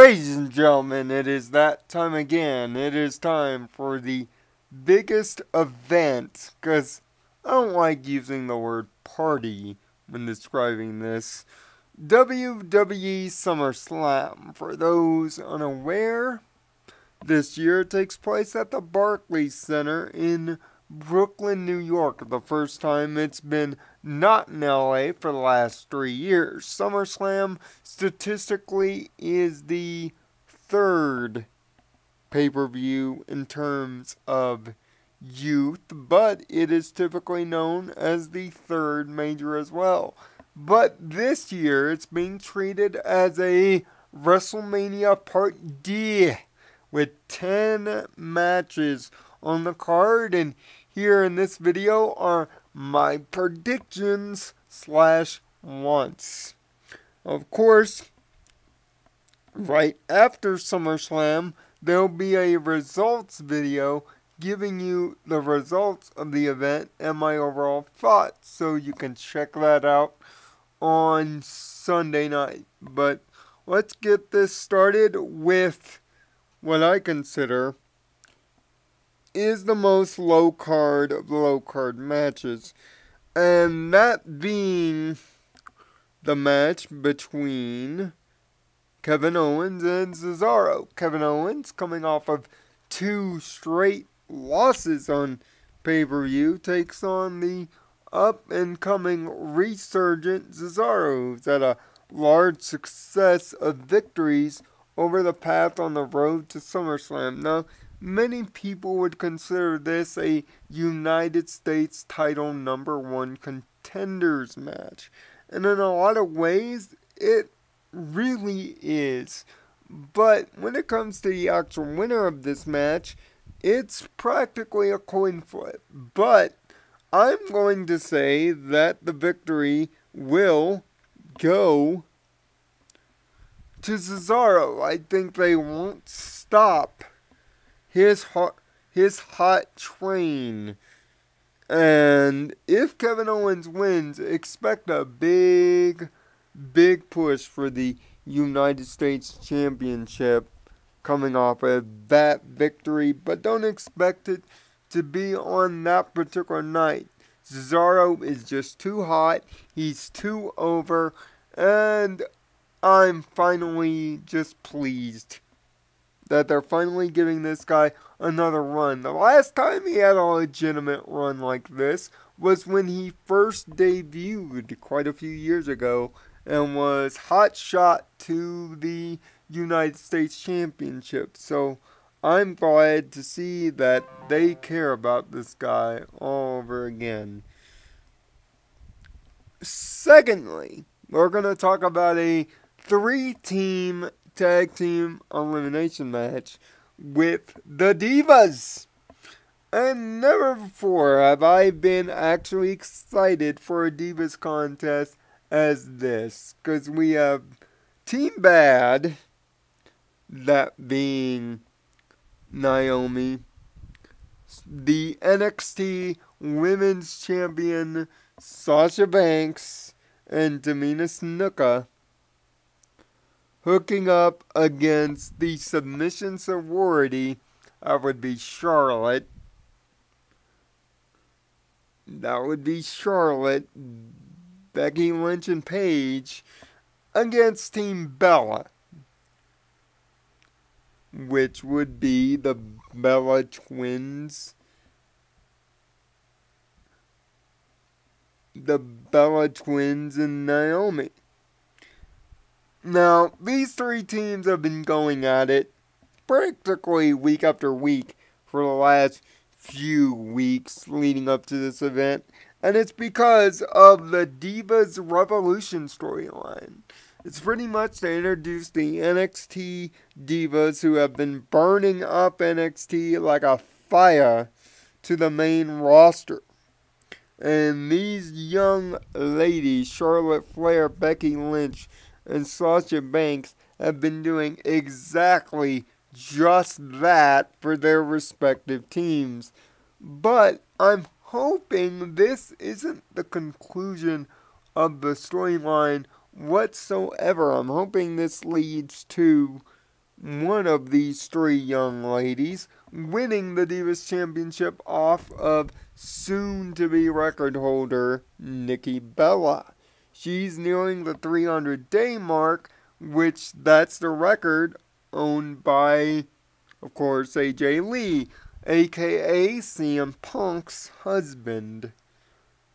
Ladies and gentlemen, it is that time again. It is time for the biggest event, because I don't like using the word party when describing this. WWE SummerSlam. For those unaware, this year takes place at the Barclays Center in Brooklyn, New York. The first time it's been not in LA for the last 3 years. SummerSlam statistically is the third pay-per-view in terms of youth, but it is typically known as the third major as well. But this year it's being treated as a WrestleMania Part D with 10 matches on the card, and here in this video are my predictions / wants. Of course, right after SummerSlam, there'll be a results video giving you the results of the event and my overall thoughts, so you can check that out on Sunday night. But let's get this started with what I consider is the most low card of the low card matches, and that being the match between Kevin Owens and Cesaro. Kevin Owens, coming off of 2 straight losses on pay-per-view, takes on the up-and-coming resurgent Cesaro, who's had a large success of victories over the path on the road to SummerSlam. Now, many people would consider this a United States title #1 contenders match. And in a lot of ways, it really is. But when it comes to the actual winner of this match, it's practically a coin flip. But I'm going to say that the victory will go to Cesaro. I think they won't stop his hot train. And if Kevin Owens wins, expect a big push for the United States Championship coming off of that victory. But don't expect it to be on that particular night. Cesaro is just too hot. He's too over. And I'm finally just pleased that they're finally giving this guy another run. The last time he had a legitimate run like this was when he first debuted quite a few years ago and was hot shot to the United States Championship. So I'm glad to see that they care about this guy all over again. Secondly, we're going to talk about a 3-team tag team elimination match with the Divas. And never before have I been actually excited for a Divas contest as this, because we have Team Bad, that being Naomi, the NXT Women's Champion Sasha Banks, and Tamina Snuka, hooking up against the submission sorority. That would be Charlotte. Becky Lynch and Paige, against Team Bella, which would be the Bella Twins. The Bella Twins and Naomi. Now, these 3 teams have been going at it practically week after week for the last few weeks leading up to this event. And it's because of the Divas Revolution storyline. It's pretty much to introduce the NXT Divas who have been burning up NXT like a fire to the main roster. And these young ladies, Charlotte Flair, Becky Lynch, and Sasha Banks, have been doing exactly just that for their respective teams. But I'm hoping this isn't the conclusion of the storyline whatsoever. I'm hoping this leads to one of these three young ladies, winning the Divas Championship off of soon-to-be record holder Nikki Bella. She's nearing the 300-day mark, which that's the record owned by, of course, AJ Lee, aka CM Punk's husband.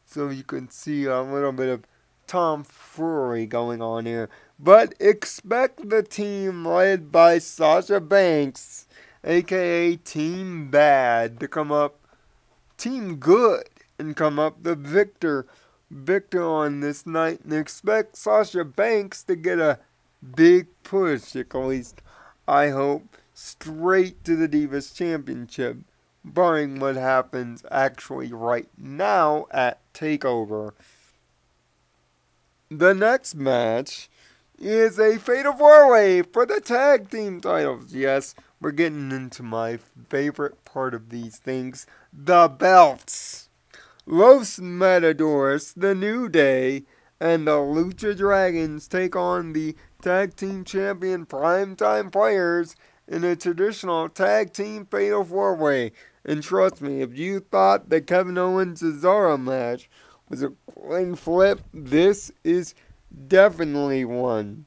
So you can see a little bit of tomfoolery going on here. But expect the team led by Sasha Banks, aka Team Bad, to come up, Team Good, and come up the victor on this night. And expect Sasha Banks to get a big push, at least I hope, straight to the Divas Championship, barring what happens actually right now at TakeOver. The next match is a fatal four-way for the tag team titles. Yes, we're getting into my favorite part of these things, the belts. Los Matadors, the New Day, and the Lucha Dragons take on the tag team champion Primetime Players in a traditional tag team fatal four-way. And trust me, if you thought the Kevin Owens-Cesaro match was a coin flip, this is definitely one.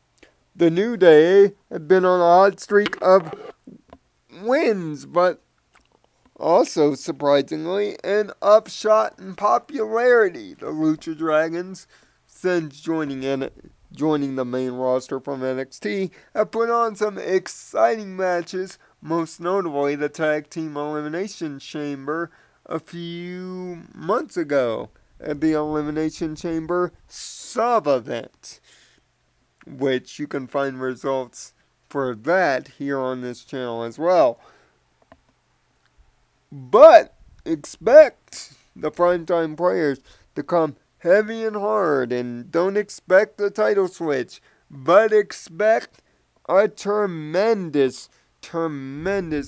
The New Day have been on a hot streak of wins, but also, surprisingly, an upshot in popularity. The Lucha Dragons, since joining the main roster from NXT, have put on some exciting matches, most notably the Tag Team Elimination Chamber a few months ago at the Elimination Chamber sub-event, which you can find results for that here on this channel as well. But expect the Primetime Players to come heavy and hard, and don't expect a title switch, but expect a tremendous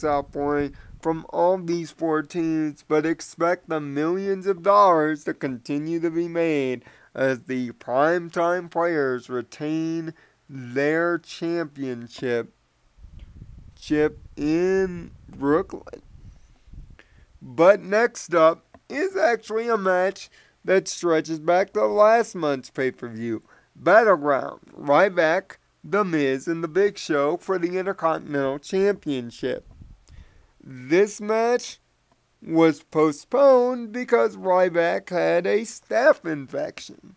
outpouring from all these four teams, but expect the millions of dollars to continue to be made as the Primetime Players retain their championship in Brooklyn. But next up is actually a match that stretches back to last month's pay-per-view. Battleground, Ryback, The Miz, and The Big Show for the Intercontinental Championship. This match was postponed because Ryback had a staph infection.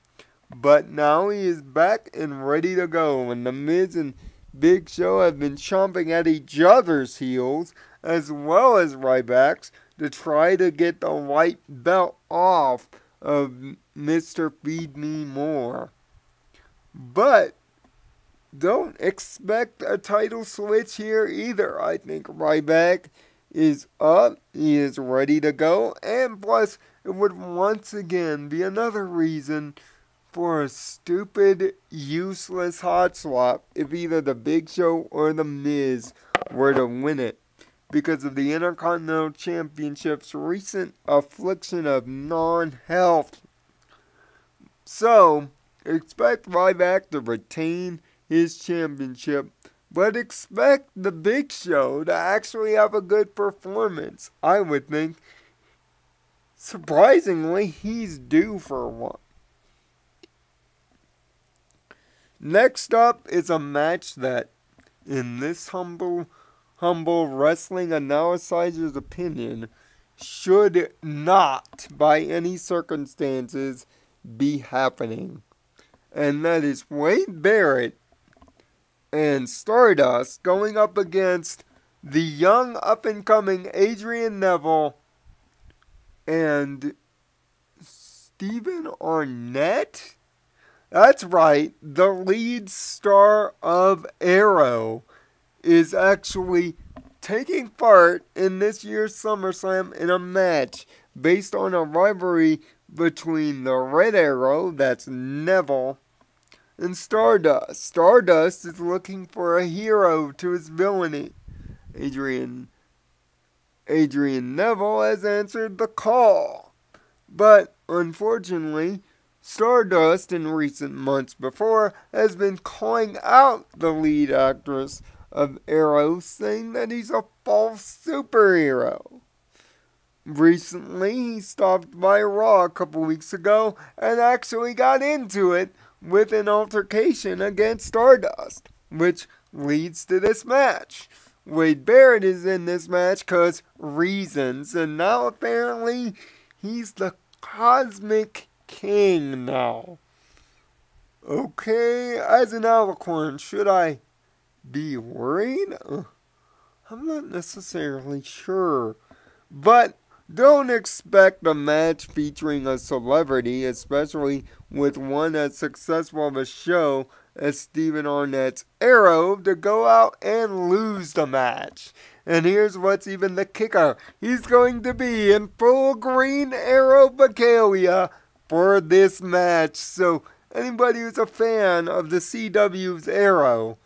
But now he is back and ready to go, and The Miz and Big Show have been chomping at each other's heels, as well as Ryback's, to try to get the white belt off of Mr. Feed Me More. But don't expect a title switch here either. I think Ryback is up, he is ready to go, and plus it would once again be another reason for a stupid, useless hot swap if either the Big Show or the Miz were to win it, because of the Intercontinental Championship's recent affliction of non-health. So, expect Ryback to retain his championship, but expect the Big Show to actually have a good performance. I would think, surprisingly, he's due for one. Next up is a match that, in this humble wrestling analyzer's opinion, should not, by any circumstances, be happening. And that is Wade Barrett and Stardust going up against the young up-and-coming Adrian Neville and Stephen Arnett? That's right, the lead star of Arrow is actually taking part in this year's SummerSlam in a match based on a rivalry between the Red Arrow, that's Neville, and Stardust. Stardust is looking for a hero to his villainy. Adrian Neville has answered the call. But, unfortunately, Stardust in recent months before has been calling out the lead actress of Arrow, saying that he's a false superhero. Recently, he stopped by Raw a couple weeks ago and actually got into it with an altercation against Stardust, which leads to this match. Wade Barrett is in this match because reasons, and now apparently he's the Cosmic King now. Okay, as an alicorn, should I be worried? I'm not necessarily sure. But don't expect a match featuring a celebrity, especially with one as successful of a show as Stephen Arnett's Arrow, to go out and lose the match. And here's what's even the kicker. He's going to be in full green Arrow regalia for this match. So anybody who's a fan of the CW's Arrow,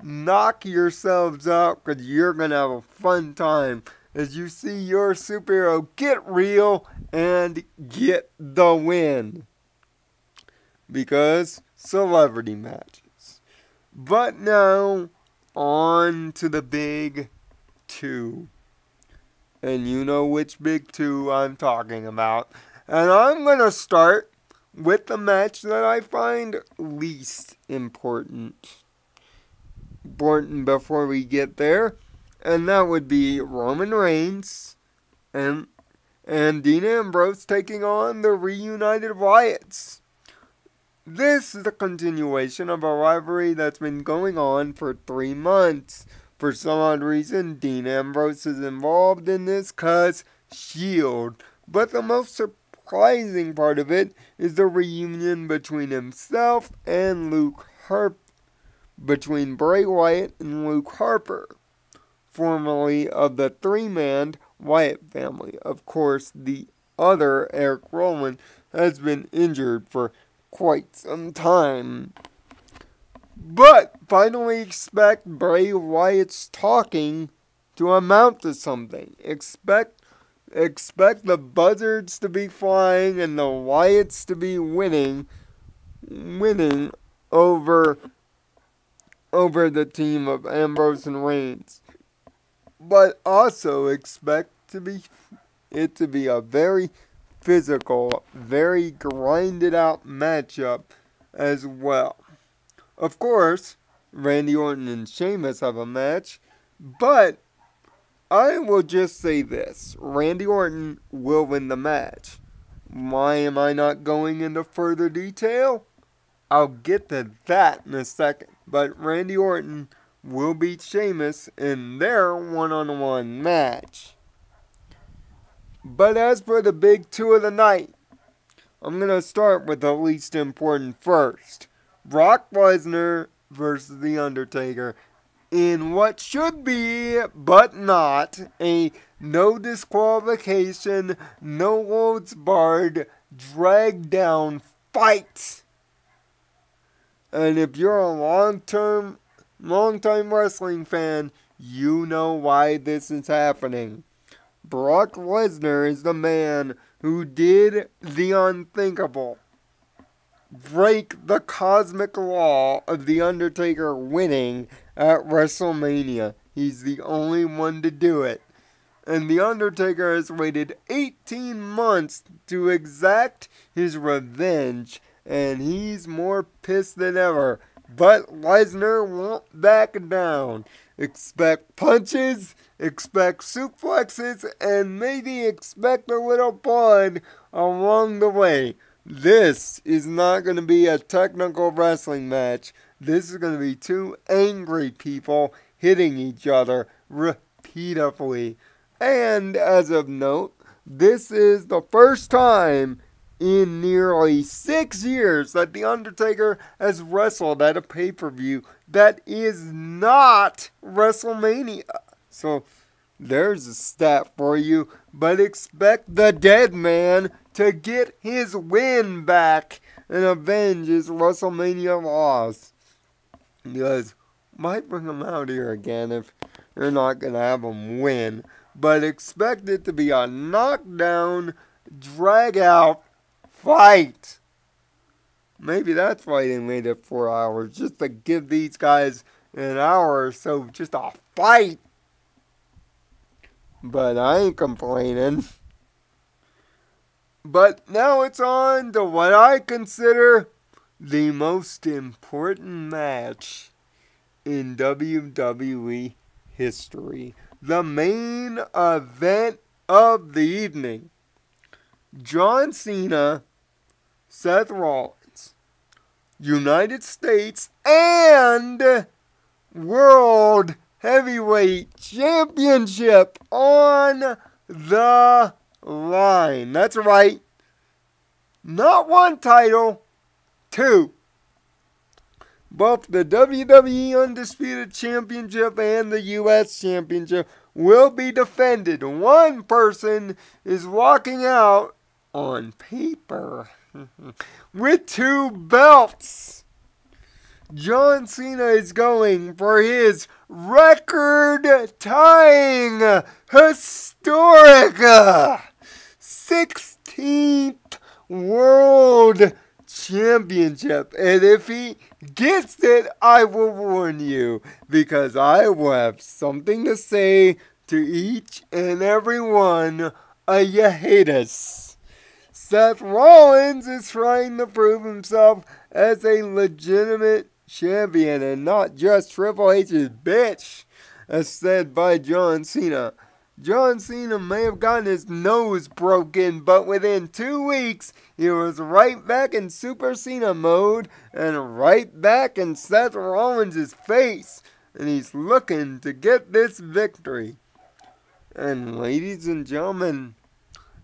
knock yourselves out because you're going to have a fun time as you see your superhero get real and get the win. Because celebrity matches. But now, on to the big two. And you know which big two I'm talking about. And I'm going to start with the match that I find least important. Before we get there. And that would be Roman Reigns and Dean Ambrose taking on the reunited Wyatts. This is a continuation of a rivalry that's been going on for 3 months. For some odd reason, Dean Ambrose is involved in this cause Shield. But the most surprising part of it is the reunion between himself and Luke Harper. Between Bray Wyatt and Luke Harper, formerly of the 3-man Wyatt family. Of course, the other, Eric Rowan, has been injured for quite some time. But finally expect Bray Wyatt's talking to amount to something. Expect the buzzards to be flying and the Wyatts to be winning over the team of Ambrose and Reigns. But also expect it to be a very physical, very grinded out matchup as well. Of course, Randy Orton and Sheamus have a match, but I will just say this. Randy Orton will win the match. Why am I not going into further detail? I'll get to that in a second. But Randy Orton will beat Sheamus in their one-on-one match. But as for the big two of the night, I'm going to start with the least important first. Brock Lesnar versus The Undertaker in what should be, but not, a no disqualification, no holds barred, drag down fight. And if you're a long-time wrestling fan, you know why this is happening. Brock Lesnar is the man who did the unthinkable. Break the cosmic law of The Undertaker winning at WrestleMania. He's the only one to do it. And The Undertaker has waited 18 months to exact his revenge, and he's more pissed than ever. But Lesnar won't back down. Expect punches, expect suplexes, and maybe expect a little blood along the way. This is not going to be a technical wrestling match. This is going to be two angry people hitting each other repeatedly. And as of note, this is the first time in nearly 6 years that The Undertaker has wrestled at a pay-per-view that is not WrestleMania. So there's a stat for you, but expect the dead man to get his win back and avenge his WrestleMania loss. Because might bring him out here again if you're not going to have him win. But expect it to be a knockdown, drag out fight. Maybe that's why they made it 4 hours, just to give these guys an hour or so just a fight. But I ain't complaining. But now it's on to what I consider the most important match in WWE history. The main event of the evening. John Cena, Seth Rollins, United States and World Heavyweight Championship on the line. That's right. Not one title, two. Both the WWE Undisputed Championship and the US Championship will be defended. One person is walking out on paper with two belts. John Cena is going for his record-tying, historic 16th World Championship. And if he gets it, I will warn you, because I will have something to say to each and every one of you haters. Seth Rollins is trying to prove himself as a legitimate champion and not just Triple H's bitch, as said by John Cena. John Cena may have gotten his nose broken, but within 2 weeks, he was right back in Super Cena mode and right back in Seth Rollins' face. And he's looking to get this victory. And ladies and gentlemen,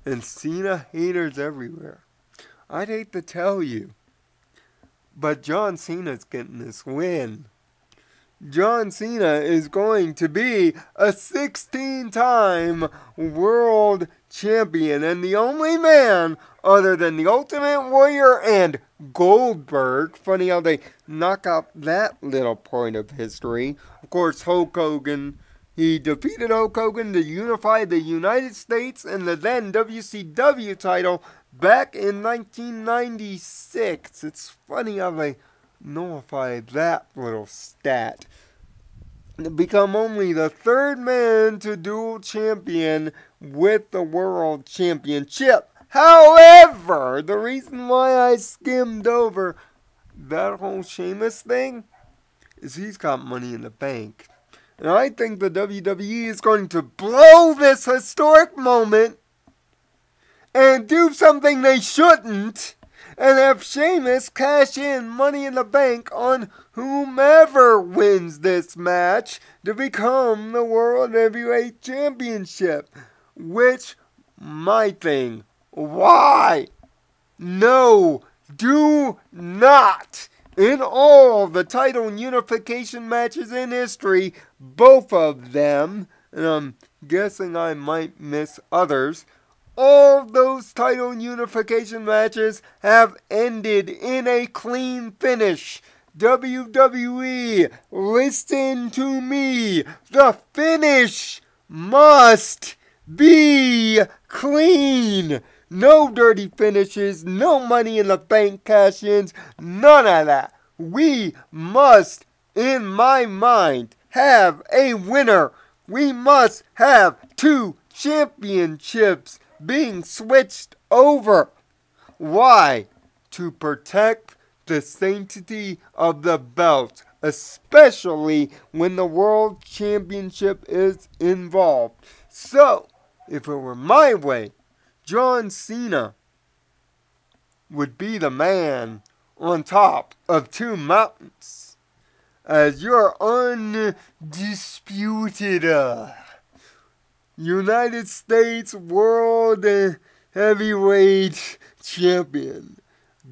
and Cena haters everywhere, I'd hate to tell you, but John Cena's getting this win. John Cena is going to be a 16-time world champion, and the only man other than the Ultimate Warrior and Goldberg. Funny how they knock out that little point of history. Of course, Hulk Hogan. He defeated Hulk Hogan to unify the United States and the then WCW title back in 1996. It's funny how they nullify that little stat. To become only the third man to dual champion with the World Championship. However, the reason why I skimmed over that whole Sheamus thing is he's got money in the bank. And I think the WWE is going to blow this historic moment and do something they shouldn't and have Sheamus cash in Money in the Bank on whomever wins this match to become the World Heavyweight Championship. Which, my thing, why? No, do not. In all the title unification matches in history, both of them, and I'm guessing I might miss others, all those title unification matches have ended in a clean finish. WWE, listen to me. The finish must be clean. No dirty finishes, no Money in the Bank cash-ins, none of that. We must, in my mind, have a winner. We must have two championships being switched over. Why? To protect the sanctity of the belt, especially when the World Championship is involved. So, if it were my way, John Cena would be the man on top of two mountains as your undisputed United States World Heavyweight Champion.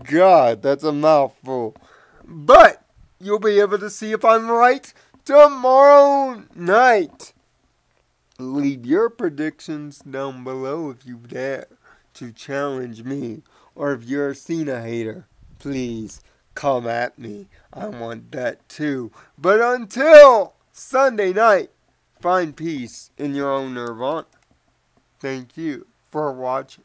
God, that's a mouthful. But you'll be able to see if I'm right tomorrow night. Leave your predictions down below if you dare to challenge me. Or if you're a Cena hater, please come at me. I want that too. But until Sunday night, find peace in your own nirvana. Thank you for watching.